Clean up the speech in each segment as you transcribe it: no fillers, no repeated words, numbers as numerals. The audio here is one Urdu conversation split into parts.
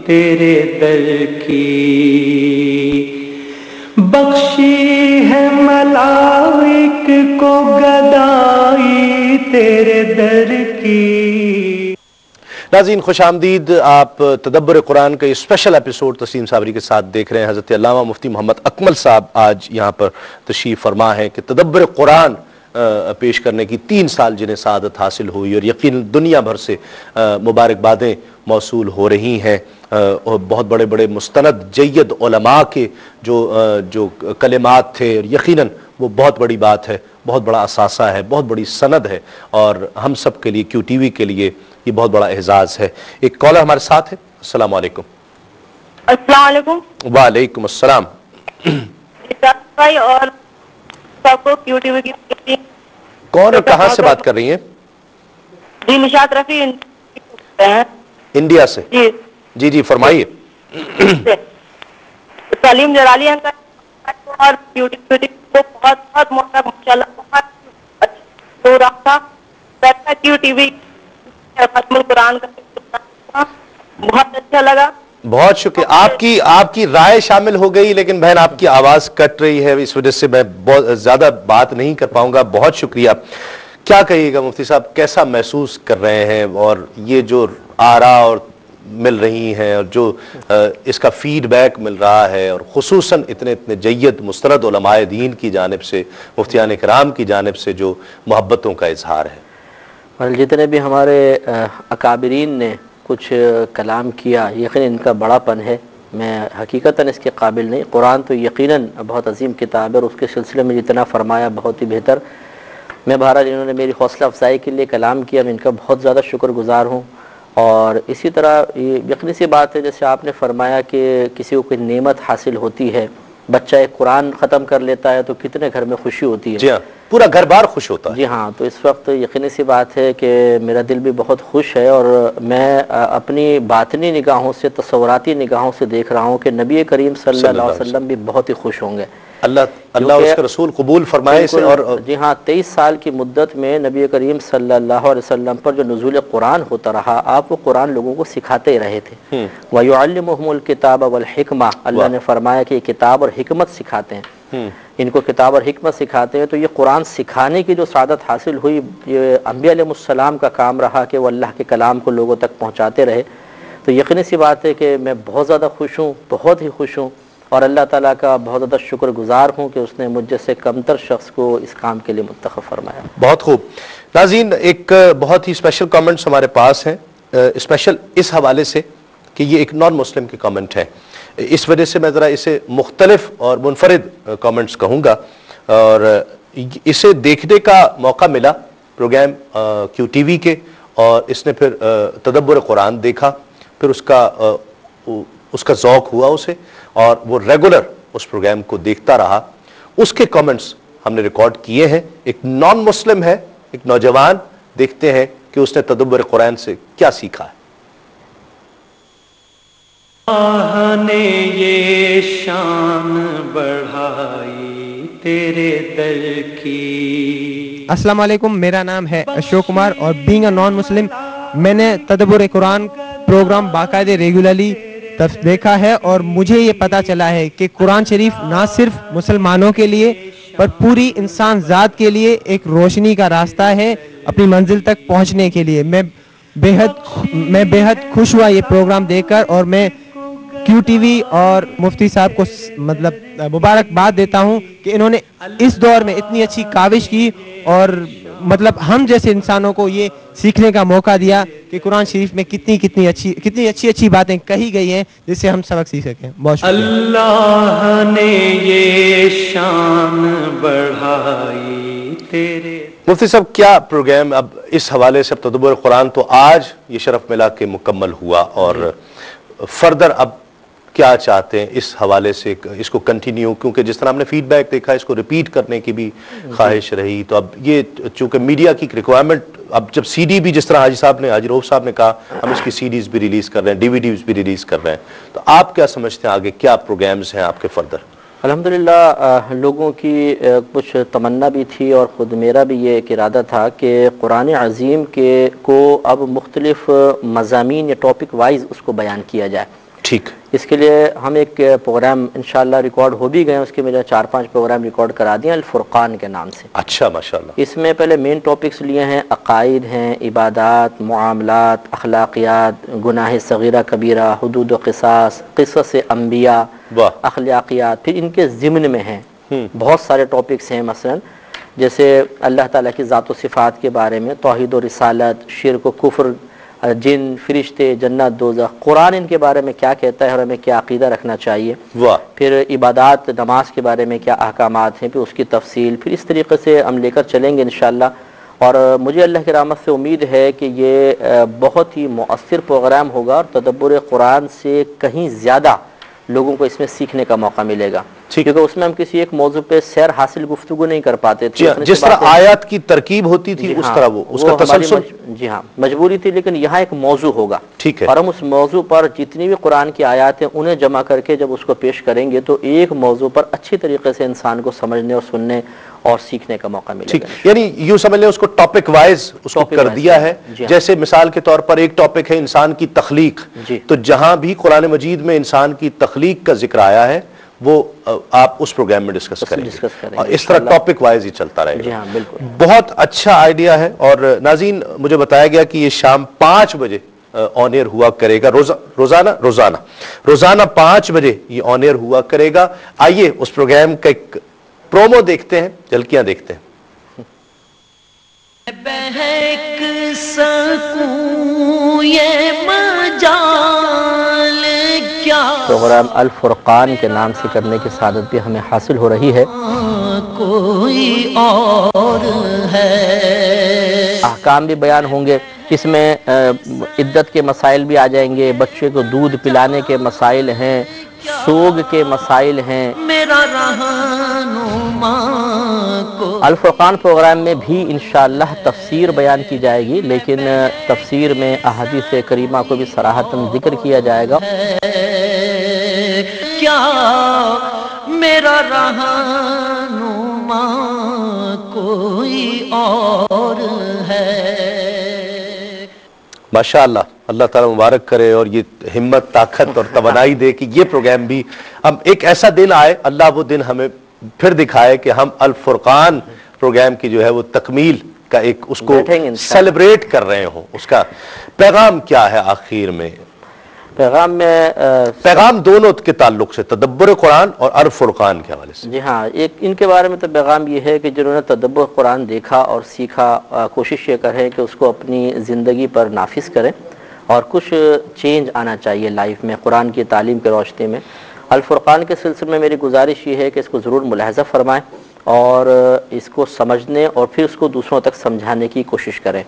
تیرے در کی بخشی ہے ملائک کو گدائی تیرے در کی۔ ناظرین خوش آمدید، آپ تدبر قرآن کا یہ اسپیشل ایپیسوڈ تسلیم صابری کے ساتھ دیکھ رہے ہیں۔ حضرت علامہ مفتی محمد اکمل صاحب آج یہاں پر تشریف فرما ہے کہ تدبر قرآن پیش کرنے کی 3 سال جنہیں سعادت حاصل ہوئی، اور یقین دنیا بھر سے مبارکبادیں موصول ہو رہی ہیں، اور بہت بڑے بڑے مستند جید علماء کے جو کلمات تھے، اور یقیناً وہ بہت بڑی بات ہے، بہت بڑا اثاثہ ہے، بہت بڑی سند ہے، اور ہم سب کے لیے کیو ٹی وی کے لیے یہ بہت بڑا اعزاز ہے۔ ایک کالر ہمارے ساتھ ہے۔ السلام علیکم۔ السلام علیکم۔ وعلیکم السلام۔ بھائی اور سب کو کیو ٹی وی کی کون اور کہاں سے بات کر رہی ہیں؟ جی نشاط رفیع انڈیا سے۔ جی جی فرمائیے۔ سلیم جلالی انکل اور کیو ٹی وی کو بہت بہت ماشاءاللہ بہت اچھا ہو رہا تھا۔ کیو ٹی وی ختم القرآن کا بہت اچھا لگا۔ بہت شکریہ۔ آپ کی رائے شامل ہو گئی، لیکن بہن آپ کی آواز کٹ رہی ہے، اس وجہ سے میں بہت زیادہ بات نہیں کر پاؤں گا۔ بہت شکریہ۔ کیا کہیے گا مفتی صاحب، کیسا محسوس کر رہے ہیں، اور یہ جو آراء اور مل رہی ہیں، اور جو اس کا فیڈ بیک مل رہا ہے، اور خصوصاً اتنے جید مستند علماء دین کی جانب سے، مفتیان کرام کی جانب سے جو محبتوں کا اظہار ہے؟ جتنے بھی ہمارے اکابرین نے کچھ کلام کیا، یقیناً ان کا بڑا پن ہے، میں حقیقتاً اس کے قابل نہیں۔ قرآن تو یقیناً بہت عظیم کتاب ہے، اور اس کے سلسلے میں جتنا فرمایا بہت ہی بہتر۔ میں بہرحال انہوں نے میری حوصلہ افزائی کے لیے کلام کیا، میں ان کا بہت زیادہ شکر گزار ہوں۔ اور اسی طرح یہ یقینی سی بات ہے، جیسے آپ نے فرمایا کہ کسی کو کوئی نعمت حاصل ہوتی ہے، بچہ ایک قرآن ختم کر لیتا ہے تو کتنے گھر میں خوشی ہوتی ہے۔ جی ہاں، پورا گھر بار خوش ہوتا ہے۔ جی ہاں، تو اس وقت یقینی سی بات ہے کہ میرا دل بھی بہت خوش ہے، اور میں اپنی باطنی نگاہوں سے، تصوراتی نگاہوں سے دیکھ رہا ہوں کہ نبی کریم صلی اللہ علیہ وسلم بھی بہت ہی خوش ہوں گے۔ اللہ اس کے رسول قبول فرمائے اسے۔ اور جی ہاں، 23 سال کی مدت میں نبی کریم صلی اللہ علیہ وسلم پر جو نزول قرآن ہوتا رہا، آپ وہ قرآن لوگوں کو سکھاتے ہی رہے تھے۔ وَيُعَلِّمُهُمُ الْكِتَابَ وَالْحِكْمَةَ، اللہ نے فرمایا کہ یہ کتاب اور حکمت سکھاتے ہیں، ان کو کتاب اور حکمت سکھاتے ہیں۔ تو یہ قرآن سکھانے کی جو سعادت حاصل ہوئی، یہ انبیاء علیہ السلام کا کام رہا کہ وہ اللہ کے کلام کو لوگوں تک پہنچاتے رہے۔ تو یقینی سی بات ہے کہ میں بہت زیادہ خوش ہوں، بہت ہی خوش ہوں، اور اللہ تعالیٰ کا بہت زیادہ شکر گزار ہوں کہ اس نے مجھ جیسے کمتر شخص کو اس کام کے لیے منتخب فرمایا۔ بہت خوب۔ ناظرین، ایک بہت ہی اسپیشل کامنٹس ہمارے پاس ہیں، اسپیشل اس حوالے سے کہ یہ ایک نان مسلم کی کامنٹ ہے، اس وجہ سے میں ذرا اسے مختلف اور منفرد کامنٹس کہوں گا۔ اور اسے دیکھنے کا موقع ملا پروگرام کیو ٹی وی کے، اور اس نے پھر تدبر قرآن دیکھا، پھر اس کا ذوق ہوا اسے، اور وہ ریگولر اس پروگرام کو دیکھتا رہا۔ اس کے کامنٹس ہم نے ریکارڈ کیے ہیں۔ ایک نان مسلم ہے، ایک نوجوان، دیکھتے ہیں کہ اس نے تدبر قرآن سے کیا سیکھا ہے۔ اللہ نے یہ شان بڑھائی تیرے در کی۔ السلام علیکم، میرا نام ہے اشوک کمار، اور بینگ اے نان مسلم میں نے تدبر قرآن پروگرام باقاعدہ ریگولرلی دیکھا ہے، اور مجھے یہ پتہ چلا ہے کہ قرآن شریف نہ صرف مسلمانوں کے لیے پر پوری انسان ذات کے لیے ایک روشنی کا راستہ ہے اپنی منزل تک پہنچنے کے لیے۔ میں بے حد خوش ہوا یہ پروگرام دیکھ کر، اور میں کیو ٹی وی اور مفتی صاحب کو مطلب مبارکباد دیتا ہوں کہ انہوں نے اس دور میں اتنی اچھی کاوش کی، اور مطلب ہم جیسے انسانوں کو یہ سیکھنے کا موقع دیا کہ قرآن شریف میں کتنی اچھی باتیں کہی گئی ہیں جس سے ہم سبق سیکھ سکیں۔ بہت شکریہ۔ اللہ نے یہ شان بڑھائی تیرے۔ مفتی صاحب، کیا پروگرام اب اس حوالے سے، اب تدبر قرآن تو آج یہ شرف ملا کہ مکمل ہوا، اور فردر اب کیا چاہتے ہیں اس حوالے سے، اس کو کنٹینیو، کیونکہ جس طرح ہم نے فیڈ بیک دیکھا اس کو ریپیٹ کرنے کی بھی خواہش رہی، تو اب یہ چونکہ میڈیا کی ریکوائرمنٹ، اب جب سی ڈی بھی، جس طرح حاجی روف صاحب نے کہا، ہم اس کی سی ڈیز بھی ریلیز کر رہے ہیں، ڈی وی ڈیز بھی ریلیز کر رہے ہیں، تو آپ کیا سمجھتے ہیں آگے کیا پروگرامز ہیں آپ کے فردر؟ الحمدللہ لوگوں کی کچھ تمنا بھی تھی اور خود میرا بھی یہ ایک ارادہ تھا کہ قرآن عظیم کو اب مختلف مضامین یا ٹاپک وائز اس کو بیان کیا جائے. ٹھیک. اس کے لیے ہم ایک پروگرام انشاءاللہ ریکارڈ ہو بھی گئے، اس کے میرے 4-5 پروگرام ریکارڈ کرا دیے الفرقان کے نام سے. اچھا ماشاءاللہ. اس میں پہلے مین ٹاپکس لیے ہیں، عقائد ہیں، عبادات، معاملات، اخلاقیات، گناہ صغیرہ کبیرہ، حدود و قصاص، قصص انبیاء، اخلاقیات. پھر ان کے ضمن میں ہیں بہت سارے ٹاپکس ہیں، مثلا جیسے اللہ تعالیٰ کی ذات و صفات کے بارے میں، توحید و رسالت، شرک و کفر، جن، فرشتے، جنت، دوزخ، قرآن ان کے بارے میں کیا کہتا ہے اور ہمیں کیا عقیدہ رکھنا چاہیے. پھر عبادات، نماز کے بارے میں کیا احکامات ہیں، پھر اس کی تفصیل. پھر اس طریقے سے ہم لے کر چلیں گے انشاءاللہ. اور مجھے اللہ کی رحمت سے امید ہے کہ یہ بہت ہی مؤثر پروگرام ہوگا اور تدبر قرآن سے کہیں زیادہ لوگوں کو اس میں سیکھنے کا موقع ملے گا، کیونکہ اس میں ہم کسی ایک موضوع پہ سیر حاصل گفتگو نہیں کر پاتے تھے. جس طرح آیات کی ترکیب ہوتی تھی اس طرح وہ اس کا تسلسل، جی ہاں، مجبوری تھی. لیکن یہاں ایک موضوع ہوگا، ٹھیک ہے، اور ہم اس موضوع پر جتنی بھی قرآن کی آیات ہیں انہیں جمع کر کے جب اس کو پیش کریں گے تو ایک موضوع پر اچھی طریقے سے انسان کو سمجھنے اور سننے اور سیکھنے کا موقع ملے گا. یعنی یوں سمجھ لیں اس کو ٹاپک وائز اس کو کر دیا ہے. جیسے مثال کے طور پر ایک ٹاپک ہے انسان کی تخلیق، تو جہاں بھی قرآن مجید میں انسان کی تخلیق کا ذکر آیا ہے وہ آپ اس پروگرام میں ڈسکس کریں گے، اور اس طرح ٹاپک وائز ہی چلتا رہے گا. بہت اچھا آئیڈیا ہے. اور ناظرین مجھے بتایا گیا کہ یہ شام 5 بجے آن ایئر ہوا کرے گا، روزانہ 5 بجے یہ آن ایئر ہوا کرے گا. آئیے اس پروگرام کا ایک پرومو دیکھتے ہیں، جھلکیاں دیکھتے ہیں. بہک سکوں یہ مجال کیا، پروگرام الفرقان کے نام سے کرنے کی سعادت بھی ہمیں حاصل ہو رہی ہے. کوئی اور ہے. احکام بھی بیان ہوں گے، اس میں عدت کے مسائل بھی آ جائیں گے، بچے کو دودھ پلانے کے مسائل ہیں، سوگ کے مسائل ہیں. میرا رہنما کو الفرقان پروگرام میں بھی انشاءاللہ تفسیر بیان کی جائے گی، لیکن تفسیر میں احادیث کریمہ کو بھی صراحتاً ذکر کیا جائے گا. کیا میرا رہنما کوئی اور ہے. ماشاءاللہ، اللہ تعالیٰ مبارک کرے اور یہ ہمت، طاقت اور توانائی دے کہ یہ پروگرام بھی ہم ایک ایسا دن آئے، اللہ وہ دن ہمیں پھر دکھائے کہ ہم الفرقان پروگرام کی جو ہے وہ تکمیل کا ایک اس کو سیلیبریٹ کر رہے ہوں. اس کا پیغام کیا ہے آخر میں؟ پیغام دونوں کے تعلق سے، تدبر قرآن اور الفرقان کے حوالے سے. جی ہاں، ایک ان کے بارے میں تو پیغام یہ ہے کہ جنہوں نے تدبر قرآن دیکھا اور سیکھا، کوشش یہ کریں کہ اس کو اپنی زندگی پر نافذ کریں، اور کچھ چینج آنا چاہیے لائف میں قرآن کی تعلیم کے روشنی میں. الفرقان کے سلسلے میں میری گزارش یہ ہے کہ اس کو ضرور ملاحظہ فرمائیں اور اس کو سمجھنے اور پھر اس کو دوسروں تک سمجھانے کی کوشش کریں.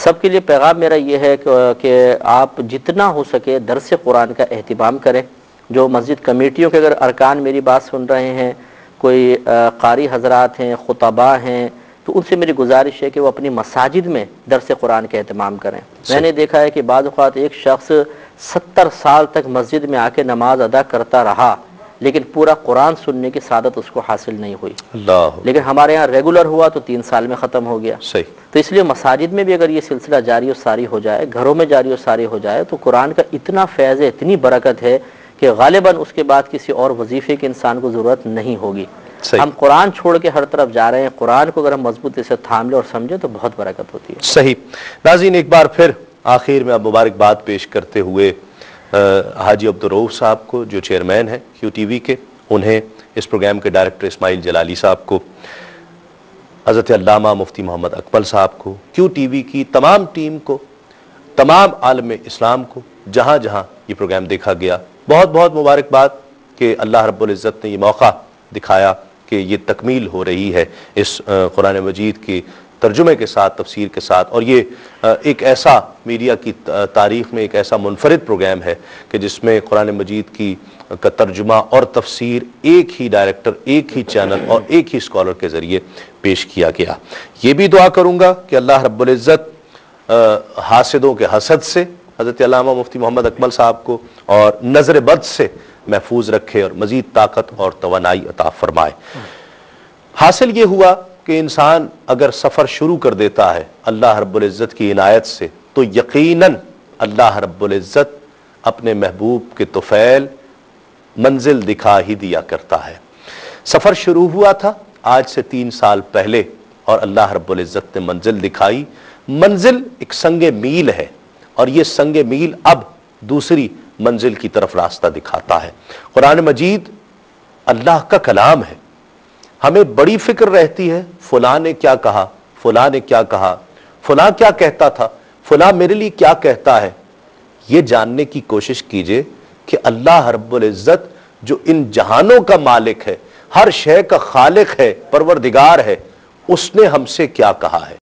سب کے لیے پیغام میرا یہ ہے کہ آپ جتنا ہو سکے درس قرآن کا اہتمام کریں. جو مسجد کمیٹیوں کے اگر ارکان میری بات سن رہے ہیں، کوئی قاری حضرات ہیں، خطباء ہیں، تو ان سے میری گزارش ہے کہ وہ اپنی مساجد میں درس قرآن کا اہتمام کریں. میں نے دیکھا ہے کہ بعض اوقات ایک شخص 70 سال تک مسجد میں آ کے نماز ادا کرتا رہا لیکن پورا قرآن سننے کی سعادت اس کو حاصل نہیں ہوئی. لیکن ہمارے ہاں ریگولر ہوا تو 3 سال میں ختم ہو گیا. تو اس لیے مساجد میں بھی اگر یہ سلسلہ جاری و ساری ہو جائے، گھروں میں جاری و ساری ہو جائے، تو قرآن کا اتنا فیض ہے، اتنی برکت ہے کہ غالباً اس کے بعد کسی اور وظیفے کی انسان کو ضرورت نہیں ہوگی. ہم قرآن چھوڑ کے ہر طرف جا رہے ہیں، قرآن کو اگر ہم مضبوطی سے تھام لیں اور سمجھیں تو بہت برکت ہوتی ہے. صحیح. ناظرین ایک بار پھر آخر میں اب مبارکباد پیش کرتے ہوئے حاجی عبدالرؤوف صاحب کو جو چیئرمین ہیں کیو ٹی وی کے، انہیں، اس پروگرام کے ڈائریکٹر اسماعیل جلالی صاحب کو، حضرت علامہ مفتی محمد اکمل صاحب کو، کیو ٹی وی کی تمام ٹیم کو، تمام عالم اسلام کو جہاں جہاں یہ پروگرام دیکھا گیا، بہت بہت مبارکباد کہ اللہ رب العزت نے یہ موقع دکھایا کہ یہ تکمیل ہو رہی ہے اس قرآن مجید کی ترجمے کے ساتھ، تفسیر کے ساتھ. اور یہ ایک ایسا میڈیا کی تاریخ میں ایک ایسا منفرد پروگرام ہے کہ جس میں قرآن مجید کی کا ترجمہ اور تفسیر ایک ہی ڈائریکٹر، ایک ہی چینل اور ایک ہی اسکالر کے ذریعے پیش کیا گیا. یہ بھی دعا کروں گا کہ اللہ رب العزت حاسدوں کے حسد سے، حضرت علامہ مفتی محمد اکمل صاحب کو اور نظر بد سے محفوظ رکھے اور مزید طاقت اور توانائی عطا فرمائے۔ حاصل یہ ہوا کہ انسان اگر سفر شروع کر دیتا ہے اللہ رب العزت کی عنایت سے تو یقیناً اللہ رب العزت اپنے محبوب کے طفیل منزل دکھا ہی دیا کرتا ہے۔ سفر شروع ہوا تھا آج سے 3 سال پہلے اور اللہ رب العزت نے منزل دکھائی۔ منزل ایک سنگ میل ہے اور یہ سنگ میل اب دوسری منزل کی طرف راستہ دکھاتا ہے۔ قرآن مجید اللہ کا کلام ہے، ہمیں بڑی فکر رہتی ہے فلاں نے کیا کہا، فلاں نے کیا کہا، فلاں کیا کہتا تھا، فلاں میرے لیے کیا کہتا ہے۔ یہ جاننے کی کوشش کیجئے کہ اللہ رب العزت جو ان جہانوں کا مالک ہے، ہر شے کا خالق ہے، پروردگار ہے، اس نے ہم سے کیا کہا ہے۔